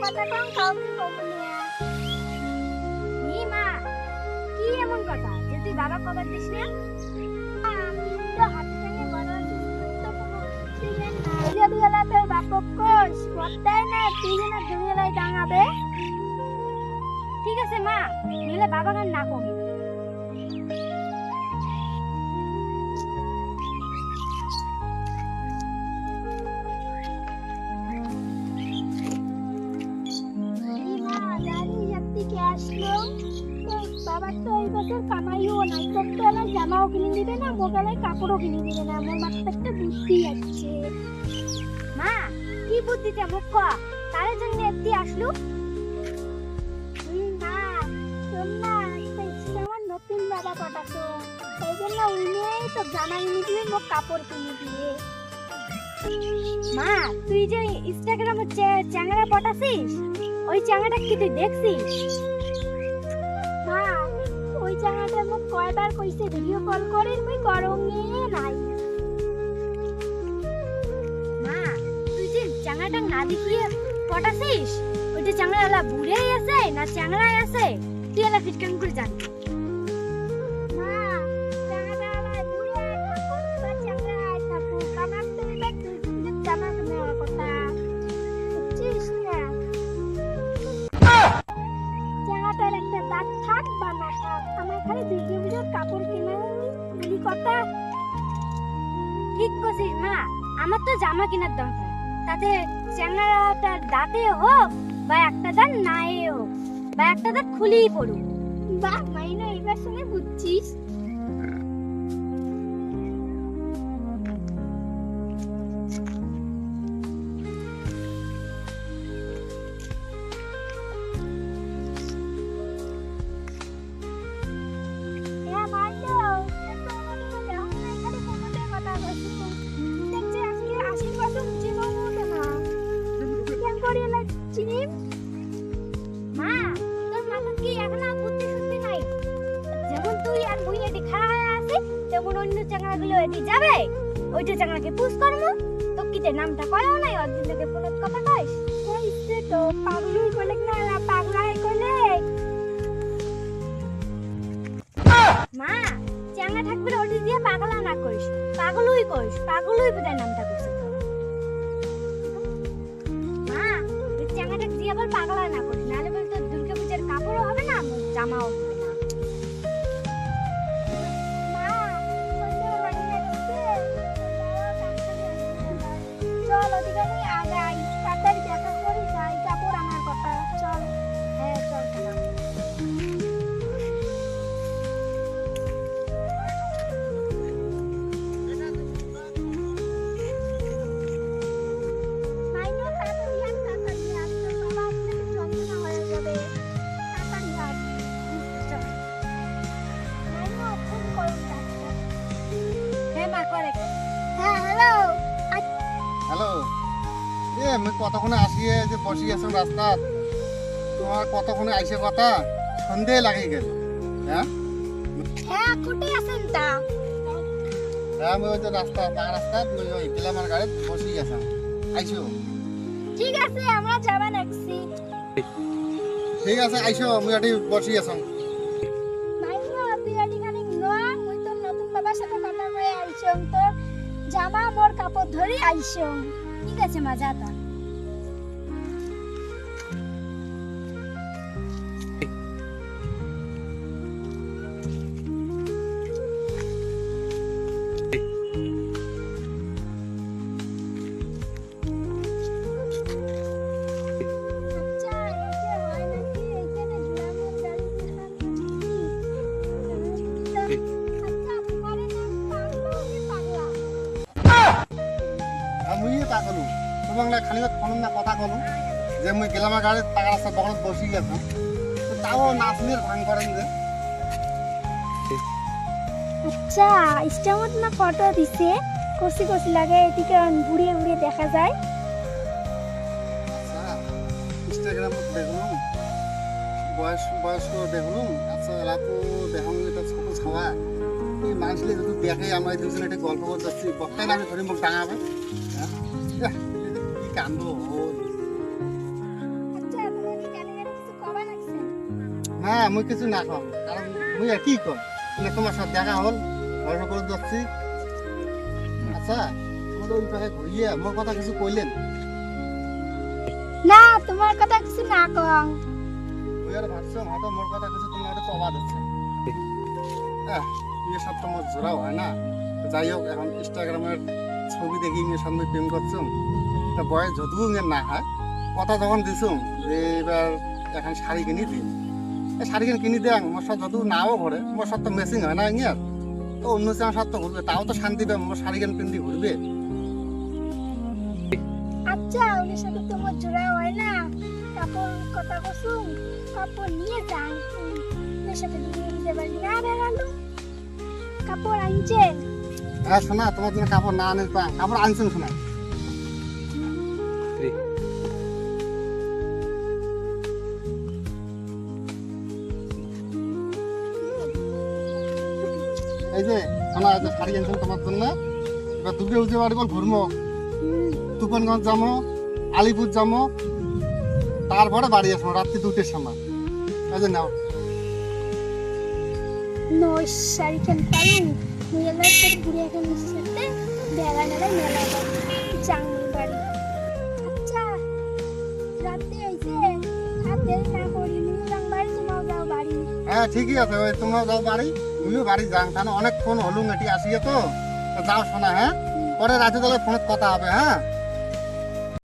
কথা কম কাউকে কব না। নি মা, কি এমন কথা যে তুই বাবা কবার দিস না? আমি তো হাত ভেঙে বড় আছি, তো কোনো ছিলেন না। যদি গেলা তোর বাপক কোষ বর্তায় না, তুই না দুনিয়ায় দাঁড়াবে। ঠিক আছে মা, নিলে বাবা গান না কমি। বাবার তো এই বছর কামাইও নাই, তোর তো এলাই জামাও কিনে দিবে না, মোবাইলে কাপড়ও কিনে দিবে না। আমার মাথায় একটা বুদ্ধি আছে। মা, কি বুদ্ধিতে মুখ ক? তার জন্য এত্তি আসলু? না শোন না, আমার নতুন বাবা পটাতো, সেই জন্য উনিই তো জামা কিনে দিবে, মোক কাপড় কিনে দিবে। মা, তুই যে ইনস্টাগ্রামে চ্যাংড়া পটাছিস, ওই চ্যাংড়াটা কি তুই দেখছিস? মা, ওই জায়গাটা মোক কয়বার কইছে ভিডিও কল করে, মুই গরম নিয়ে নাই। মা, তুই যে চ্যাংড়াটা না দেখিয়ে পটাছিস, ওইটা চ্যাংড়ালা বুড়েই আছে না চ্যাংড়াই আছে, তুই এলা ফিটকান করে জানবি। মা, জায়গাটা আমার বুড়ে থাকুক বা চাংড়ায় থাকুক, আমার তো এটা জামা নেওয়ার কথা, বুঝছিস না? জায়গাটার একটা দাগ থাক বা না থাক, আমার খালি ভিডিও ভিডিওর কাপড় কিনে বলি কথা। ঠিক করছিস মা, আমার তো জামা কেনার দরকার, তাতে চ্যাংড়াটার দাঁতে হোক বা একটা দাঁত নাই হোক বা একটা দাঁত খুলেই পড়ুক। বাহ মাইনা, এবার শুনে বুঝছিস। মা, তোর মাথা কি এখনো বুদ্ধি শুদ্ধি নাই? যেমন তুই আর মুই এটি খাড়া হয়ে আছি, তেমন অন্য চ্যাংড়াগুলো এটি যাবে, ওইটা চ্যাংড়াকে পুষ করবো। তো কিতে নামটা কয়ও নাই, অর্ধেক থেকে ফোনত কথা কইস। কইছে তো পাগলুই কইলে না, পাগলাই কইলে। মা, চ্যাংড়া থাকবে ওটি দিয়ে পাগলা না করিস, পাগলুই কইস, পাগলুই বোধহয় নামটা কইছে তো। মা, তুই চ্যাংড়াটা দিয়ে আবার পাগলা না করিস, নাহলে বল তোর দুর্গা পূজার কাপড়ও হবে না, জামাও হবে না। মা, কইলে বাড়ি যাচ্ছে। চল ওদিকে আমি আগাই, তাড়াতাড়ি দেখা করি যাই, কাপড় আনার কথা। চল। হ্যাঁ চল গেলাম। মাইনে তাড়াতাড়ি আন, তাড়াতাড়ি আন, তোর বাবা আসলে তো যন্ত্রণা হয়ে যাবে। তাড়াতাড়ি আন। চল। মাইনে ফোন করুন ডাক্তার। হ্যাঁ মা, করে। হ্যাঁ হ্যালো। হ্যালো, আমি কতক্ষণে আসিয়ে যে বসি আছো রাস্তাত, তোমার কতক্ষণে আইসে কথা সন্ধে লাগি গেল। হ্যাঁ হ্যাঁ কোটে আছেন তা? হ্যাঁ, আমি ওই যে রাস্তা পাকা রাস্তাত ওই গ্লামার গাড়িত বসি আছো, আইসো। ঠিক আছে, আমরা যাবা নাকছি। ঠিক আছে আইসো, আমি এটি বসি আছো। মাইনে তুই এদিকে নোয়া, মুই তোর নতুন বাবার সাথে কথা কয়ে আইছং, তোর জামা মোর কাপড় ধরে আইছং। ঠিক আছে মা, যা তা। আচ্ছা এই যে হয় নাকি এইখানে গ্রামের গাড়ি আচ্ছা তোমারে নাম পাগলা কি পাগলা? আমি পাগলো তোমাক খালি ফোন না কথা কলো যে মুই গ্লামার গাড়িত পাকা রাস্তা বগলত বসি আছো, তাও নাচনির ভাঙ করেন যে। আচ্ছা ইস্টামত না ফটো দিছে, কষি কষি লাগে, এদিকে ঘুরিয়ে ঘুরিয়ে দেখা যায়। আচ্ছা ইনস্টাগ্রামত দেখলাম, বয়স্ক দেখলাম। আচ্ছা এলা তো দেখাম এটা ছোট ছাওয়া, এই মানুষলে যদি দেখে আমরা দুজনে একটা গল্প করতে যাচ্ছি, বক্তাই নামে ধরে মুখ ডাঙাবে। কি কান্দ আচ্ছা না মুই কিছু না খাম, কারণ মুই আর কি কম, তোমার সাথে দেখা হল গল্প করে যাচ্ছি। আচ্ছা তোমাদের ওই পাশে ঘুরিয়ে মোর কথা কিছু কইলেন? না তোমার কথা কিছু না কং। ওই আর ভাবছো হয়তো মোর কথা কিছু তোমার একটা কবা দিচ্ছে। বিয়ে সব তো মোর জোড়াও হয় না। তো যাই হোক, এখন ইনস্টাগ্রামের ছবি দেখি মেয়ের সামনে প্রেম করছো, তা বয়স যতটুকু মেয়ের না হয়, কথা যখন দিছো যে এবার এখন শাড়ি কিনি দিই, শাড়ি কিনি দেন মোর সাথে যতটুকু নাও ঘরে, মোর সাথে তো ম্যাচিং হয় না ইয়ার, তো অন্য আমার সাথে তো ঘুরবে, তাও তো শান্তি পাবে, মোর শাড়ি কিনে পিন্দি ঘুরবে। আচ্ছা ওদের সাথে তোমার জোড়া হয় না, কাপড় কথা কসুম কাপড় নিয়ে যান, ওদের সাথে নিয়ে বাড়ি না বেড়ালো কাপড় আনছেন। হ্যাঁ শোনা, তোমার জন্য কাপড় না আনে পা, কাপড় আনছেন শোনা। এই যে শোনা, এই যে শাড়ি আনছেন তোমার জন্য। এবার দুর্গে উজে বাড়ি বল ঘুরবো, তুফানগঞ্জ যাবো, আলিপুর যাবো, তারপরে বাড়ি আসবো রাত্রি 2টের সময়। এই যে নাও। নয় শাড়ি কেন পালু মেলা করে ঘুরে এখন সাথে বেলা মেলা মেলা জাঙ্গি বাড়ি। আচ্ছা রাতে হয়েছে, আর দেরি না করি নিয়ে যাং বাড়ি, তোমাও যাও বাড়ি। হ্যাঁ ঠিকই আছে, ওই তোমরাও যাও বাড়ি, তুমিও বাড়ি যান, তাহলে অনেকক্ষণ হলুম এটি আসিয়ে তো। তো যাও শোনা, হ্যাঁ পরে রাতে তাহলে ফোনে কথা হবে। হ্যাঁ